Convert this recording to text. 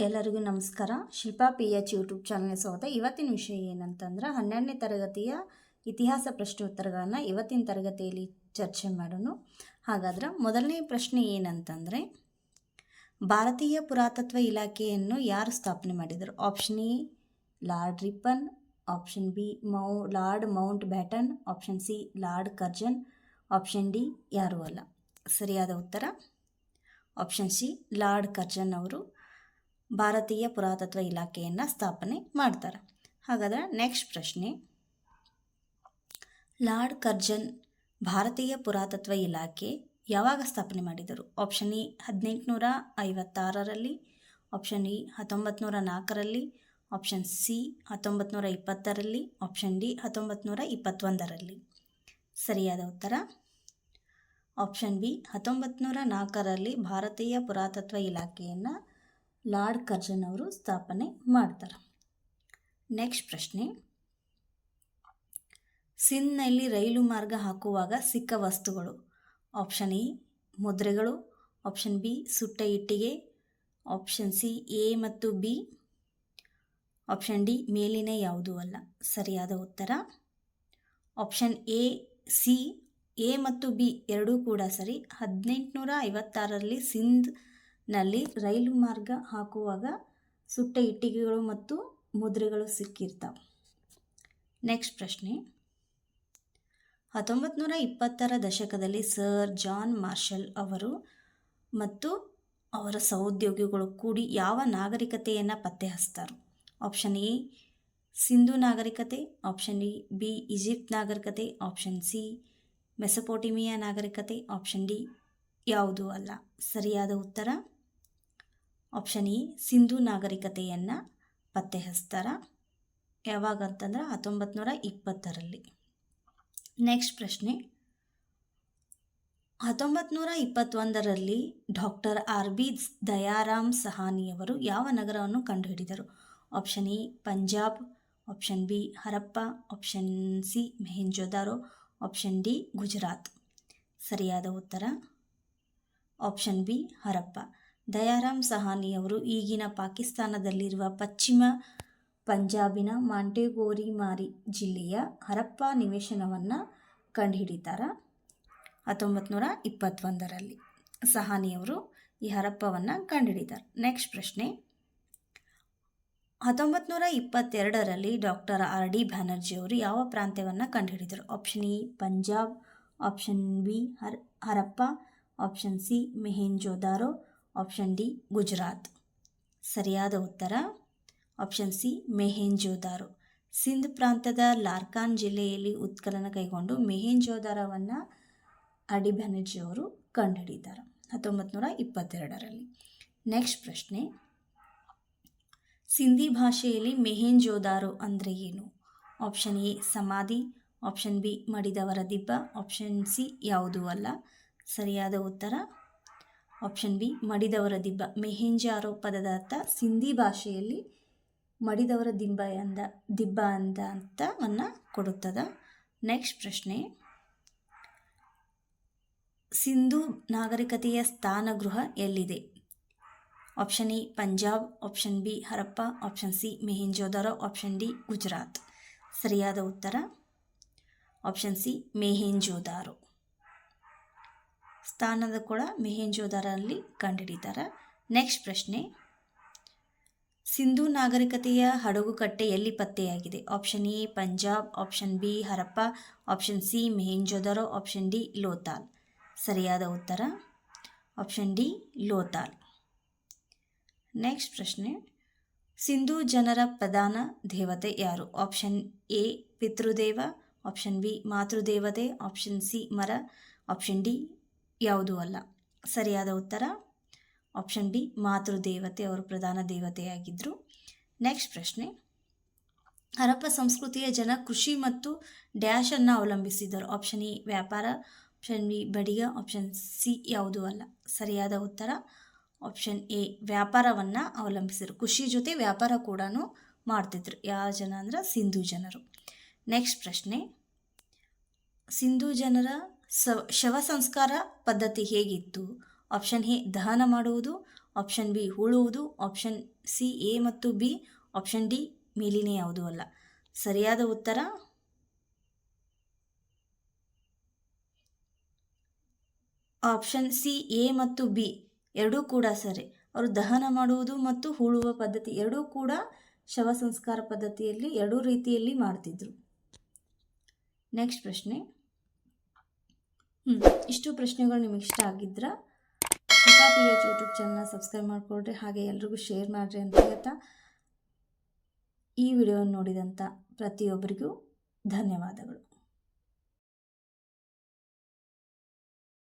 ಎಲ್ಲರಿಗೂ ನಮಸ್ಕಾರ. Shilpa PH YouTube ಚಾನಲ್ಗೆ ಸ್ವಾಗತ. ಇವತ್ತಿನ ವಿಷಯ ಏನಂತಂದ್ರೆ 12ನೇ ತರಗತಿಯ ಇತಿಹಾಸ ಪ್ರಶ್ನೋತ್ತರಗಳನ್ನು ಇವತ್ತಿನ ತರಗತಿಯಲ್ಲಿ ಚರ್ಚೆ ಮಾಡೋಣ. ಹಾಗಾದ್ರೆ ಮೊದಲನೇ ಪ್ರಶ್ನೆ ಏನಂತಂದರೆ, ಭಾರತೀಯ ಪುರಾತತ್ವ ಇಲಾಖೆಯನ್ನು ಯಾರು ಸ್ಥಾಪನೆ ಮಾಡಿದರು? Option A lord Ripon, option B lord Mount baton, option C lord Curzon, option D ಯಾರೂ ಅಲ್ಲ. ಸರಿಯಾದ ಉತ್ತರ ಆಪ್ಷನ್ ಸಿ ಲಾರ್ಡ್ ಕರ್ಜನ್ ಅವರು ಭಾರತೀಯ ಪುರಾತತ್ವ ಇಲಾಖೆಯನ್ನು ಸ್ಥಾಪನೆ ಮಾಡ್ತಾರೆ. ಹಾಗಾದರೆ ನೆಕ್ಸ್ಟ್ ಪ್ರಶ್ನೆ, ಲಾರ್ಡ್ ಕರ್ಜನ್ ಭಾರತೀಯ ಪುರಾತತ್ವ ಇಲಾಖೆ ಯಾವಾಗ ಸ್ಥಾಪನೆ ಮಾಡಿದರು? ಆಪ್ಷನ್ ಇ 1856ರಲ್ಲಿ, ಆಪ್ಷನ್ ಇ 1904ರಲ್ಲಿ, ಆಪ್ಷನ್ ಸಿ 1920ರಲ್ಲಿ, ಆಪ್ಷನ್ ಡಿ 1921ರಲ್ಲಿ. ಸರಿಯಾದ ಉತ್ತರ ಆಪ್ಷನ್ ಬಿ 1904ರಲ್ಲಿ ಭಾರತೀಯ ಪುರಾತತ್ವ ಇಲಾಖೆಯನ್ನು ಲಾರ್ಡ್ ಕರ್ಜನ್ ಅವರು ಸ್ಥಾಪನೆ ಮಾಡ್ತಾರೆ. ನೆಕ್ಸ್ಟ್ ಪ್ರಶ್ನೆ, ಸಿಂಧ್ನಲ್ಲಿ ರೈಲು ಮಾರ್ಗ ಹಾಕುವಾಗ ಸಿಕ್ಕ ವಸ್ತುಗಳು? ಆಪ್ಷನ್ ಇ ಮುದ್ರೆಗಳು, ಆಪ್ಷನ್ ಬಿ ಸುಟ್ಟ ಇಟ್ಟಿಗೆ, ಆಪ್ಷನ್ ಸಿ ಎ ಮತ್ತು ಬಿ, ಆಪ್ಷನ್ ಡಿ ಮೇಲಿನ ಯಾವುದೂ ಅಲ್ಲ. ಸರಿಯಾದ ಉತ್ತರ ಆಪ್ಷನ್ ಎ ಸಿ, ಎ ಮತ್ತು ಬಿ ಎರಡೂ ಕೂಡ ಸರಿ. 1856ರಲ್ಲಿ ಸಿಂಧ್ನಲ್ಲಿ ರೈಲು ಮಾರ್ಗ ಹಾಕುವಾಗ ಸುಟ್ಟ ಇಟ್ಟಿಗೆಗಳು ಮತ್ತು ಮುದ್ರೆಗಳು ಸಿಕ್ಕಿರ್ತಾವೆ. ನೆಕ್ಸ್ಟ್ ಪ್ರಶ್ನೆ, 1920ರ ದಶಕದಲ್ಲಿ ಸರ್ ಜಾನ್ ಮಾರ್ಷಲ್ ಅವರು ಮತ್ತು ಅವರ ಸಹೋದ್ಯೋಗಿಗಳು ಕೂಡಿ ಯಾವ ನಾಗರಿಕತೆಯನ್ನು ಪತ್ತೆ ಹಚ್ತಾರೆ? ಆಪ್ಷನ್ ಎ ಸಿಂಧು ನಾಗರಿಕತೆ, ಆಪ್ಷನ್ ಬಿ ಈಜಿಪ್ಟ್ ನಾಗರಿಕತೆ, ಆಪ್ಷನ್ ಸಿ ಮೆಸೊಪೊಟೇಮಿಯಾ ನಾಗರಿಕತೆ, ಆಪ್ಷನ್ ಡಿ ಯಾವುದೂ ಅಲ್ಲ. ಸರಿಯಾದ ಉತ್ತರ ಆಪ್ಷನ್ ಇ ಸಿಂಧು ನಾಗರಿಕತೆಯನ್ನು ಪತ್ತೆ ಹಚ್ತಾರೆ. ಯಾವಾಗ ಅಂತಂದ್ರೆ 1920ರಲ್ಲಿ. ನೆಕ್ಸ್ಟ್ ಪ್ರಶ್ನೆ, 1921ರಲ್ಲಿ ಡಾಕ್ಟರ್ ಆರ್ ಬಿ ದಯಾರಾಮ್ ಸಹಾನಿಯವರು ಯಾವ ನಗರವನ್ನು ಕಂಡುಹಿಡಿದರು? Option A Punjab, option B Harappa, option C Mohenjodaro, option D Gujarat. ಸರಿಯಾದ ಉತ್ತರ ಆಪ್ಷನ್ ಬಿ ಹರಪ್ಪ. ದಯಾರಾಮ್ ಸಹಾನಿಯವರು ಈಗಿನ ಪಾಕಿಸ್ತಾನದಲ್ಲಿರುವ ಪಶ್ಚಿಮ ಪಂಜಾಬಿನ ಮಾಂಟೆಗೋರಿಮಾರಿ ಜಿಲ್ಲೆಯ ಹರಪ್ಪ ನಿವೇಶನವನ್ನು ಕಂಡುಹಿಡಿತಾರೆ 1921ರಲ್ಲಿ. ಸಹಾನಿಯವರು ಈ ಹರಪ್ಪವನ್ನು ಕಂಡುಹಿಡಿತಾರೆ. ನೆಕ್ಸ್ಟ್ ಪ್ರಶ್ನೆ, 1922ರಲ್ಲಿ ಡಾಕ್ಟರ್ ಆರ್ ಡಿ ಬ್ಯಾನರ್ಜಿಯವರು ಯಾವ ಪ್ರಾಂತ್ಯವನ್ನು ಕಂಡುಹಿಡಿದರು? Option E Punjab, option B Harappa, option C Mohenjodaro, option D Gujarat. ಸರಿಯಾದ ಉತ್ತರ ಆಪ್ಷನ್ ಸಿ ಮೊಹೆಂಜೊದಾರೋ. ಸಿಂಧ್ ಪ್ರಾಂತ್ಯದ ಲಾರ್ಕಾನ್ ಜಿಲ್ಲೆಯಲ್ಲಿ ಉತ್ಖನನ ಕೈಗೊಂಡು ಮೊಹೆಂಜೊದಾರೋವನ್ನು ಆರ್ ಡಿ ಬ್ಯಾನರ್ಜಿಯವರು ಕಂಡುಹಿಡಿದ್ದಾರೆ 1922ರಲ್ಲಿ. ನೆಕ್ಸ್ಟ್ ಪ್ರಶ್ನೆ, ಸಿಂಧಿ ಭಾಷೆಯಲ್ಲಿ ಮೊಹೆಂಜೊದಾರೋ ಅಂದರೆ ಏನು? ಆಪ್ಷನ್ ಎ ಸಮಾಧಿ, ಆಪ್ಷನ್ ಬಿ ಮಡಿದವರ ದಿಬ್ಬ, ಆಪ್ಷನ್ ಸಿ ಯಾವುದೂ ಅಲ್ಲ. ಸರಿಯಾದ ಉತ್ತರ ಆಪ್ಷನ್ ಬಿ ಮಡಿದವರ ದಿಬ್ಬ. ಮೊಹೆಂಜೊದಾರೋ ಪದದ ಅರ್ಥ ಸಿಂಧಿ ಭಾಷೆಯಲ್ಲಿ ಮಡಿದವರ ದಿಬ್ಬ ಅಂದ ಅರ್ಥವನ್ನು ಕೊಡುತ್ತದೆ. ನೆಕ್ಸ್ಟ್ ಪ್ರಶ್ನೆ, ಸಿಂಧು ನಾಗರಿಕತೆಯ ಸ್ಥಾನಗೃಹ ಎಲ್ಲಿದೆ? Option A Punjab, option B Harappa, option C Mohenjodaro, option D Gujarat. ಸರಿಯಾದ ಉತ್ತರ ಆಪ್ಷನ್ ಸಿ ಮೊಹೆಂಜೊದಾರೋ. ಸ್ಥಾನದ ಕೂಡ ಮೊಹೆಂಜೊದಾರಲ್ಲಿ ಕಂಡುಹಿಡಿತಾರೆ. ನೆಕ್ಸ್ಟ್ ಪ್ರಶ್ನೆ, ಸಿಂಧು ನಾಗರಿಕತೆಯ ಹಡಗುಕಟ್ಟೆ ಎಲ್ಲಿ ಪತ್ತೆಯಾಗಿದೆ? Option A Punjab, option B Harappa, option C Mohenjodaro, option D Lothal. ಸರಿಯಾದ ಉತ್ತರ ಆಪ್ಷನ್ ಡಿ ಲೋಥಾಲ್. ನೆಕ್ಸ್ಟ್ ಪ್ರಶ್ನೆ, ಸಿಂಧೂ ಜನರ ಪ್ರಧಾನ ದೇವತೆ ಯಾರು? ಆಪ್ಷನ್ ಎ ಪಿತೃದೇವ, ಆಪ್ಷನ್ ಬಿ ಮಾತೃದೇವತೆ, ಆಪ್ಷನ್ ಸಿ ಮರ, ಆಪ್ಷನ್ ಡಿ ಯಾವುದೂ ಅಲ್ಲ. ಸರಿಯಾದ ಉತ್ತರ ಆಪ್ಷನ್ ಬಿ ಮಾತೃದೇವತೆ ಅವರು ಪ್ರಧಾನ ದೇವತೆಯಾಗಿದ್ದರು. ನೆಕ್ಸ್ಟ್ ಪ್ರಶ್ನೆ, ಹರಪ್ಪ ಸಂಸ್ಕೃತಿಯ ಜನ ಕೃಷಿ ಮತ್ತು ಡ್ಯಾಶನ್ನು ಅವಲಂಬಿಸಿದರು. ಆಪ್ಷನ್ ಎ ವ್ಯಾಪಾರ, ಆಪ್ಷನ್ ಬಿ ಬಡಿಗ, ಆಪ್ಷನ್ ಸಿ ಯಾವುದೂ ಅಲ್ಲ. ಸರಿಯಾದ ಉತ್ತರ ಆಪ್ಷನ್ ಎ ವ್ಯಾಪಾರವನ್ನು ಅವಲಂಬಿಸಿದರು. ಕೃಷಿ ಜೊತೆ ವ್ಯಾಪಾರ ಕೂಡ ಮಾಡ್ತಿದ್ರು. ಯಾವ ಜನ ಅಂದ್ರೆ ಸಿಂಧೂ ಜನರು. ನೆಕ್ಸ್ಟ್ ಪ್ರಶ್ನೆ, ಸಿಂಧೂ ಜನರ ಶವ ಸಂಸ್ಕಾರ ಪದ್ಧತಿ ಹೇಗಿತ್ತು? ಆಪ್ಷನ್ ಎ ದಹನ ಮಾಡುವುದು, ಆಪ್ಷನ್ ಬಿ ಹೂಳುವುದು, ಆಪ್ಷನ್ ಸಿ ಎ ಮತ್ತು ಬಿ, ಆಪ್ಷನ್ ಡಿ ಮೇಲಿನ ಯಾವುದೂ ಅಲ್ಲ. ಸರಿಯಾದ ಉತ್ತರ ಆಪ್ಷನ್ ಸಿ ಎ ಮತ್ತು ಬಿ ಎರಡೂ ಕೂಡ ಸರಿ. ಅವರು ದಹನ ಮಾಡುವುದು ಮತ್ತು ಹೂಳುವ ಪದ್ಧತಿ ಎರಡೂ ಕೂಡ ಶವ ಸಂಸ್ಕಾರ ಪದ್ಧತಿಯಲ್ಲಿ ಎರಡೂ ರೀತಿಯಲ್ಲಿ ಮಾಡ್ತಿದ್ರು. ನೆಕ್ಸ್ಟ್ ಪ್ರಶ್ನೆ. ಇಷ್ಟು ಪ್ರಶ್ನೆಗಳು ನಿಮಗೆ ಇಷ್ಟ ಆಗಿದ್ರೆ ಶ್ವೇತಾ PH ಯೂಟ್ಯೂಬ್ ಚಾನಲ್ನ ಸಬ್ಸ್ಕ್ರೈಬ್ ಮಾಡಿಕೊಳ್ರಿ, ಹಾಗೆ ಎಲ್ರಿಗೂ ಶೇರ್ ಮಾಡಿರಿ ಅಂತ ಹೇಳ್ತಾ ಈ ವಿಡಿಯೋವನ್ನು ನೋಡಿದಂಥ ಪ್ರತಿಯೊಬ್ಬರಿಗೂ ಧನ್ಯವಾದಗಳು.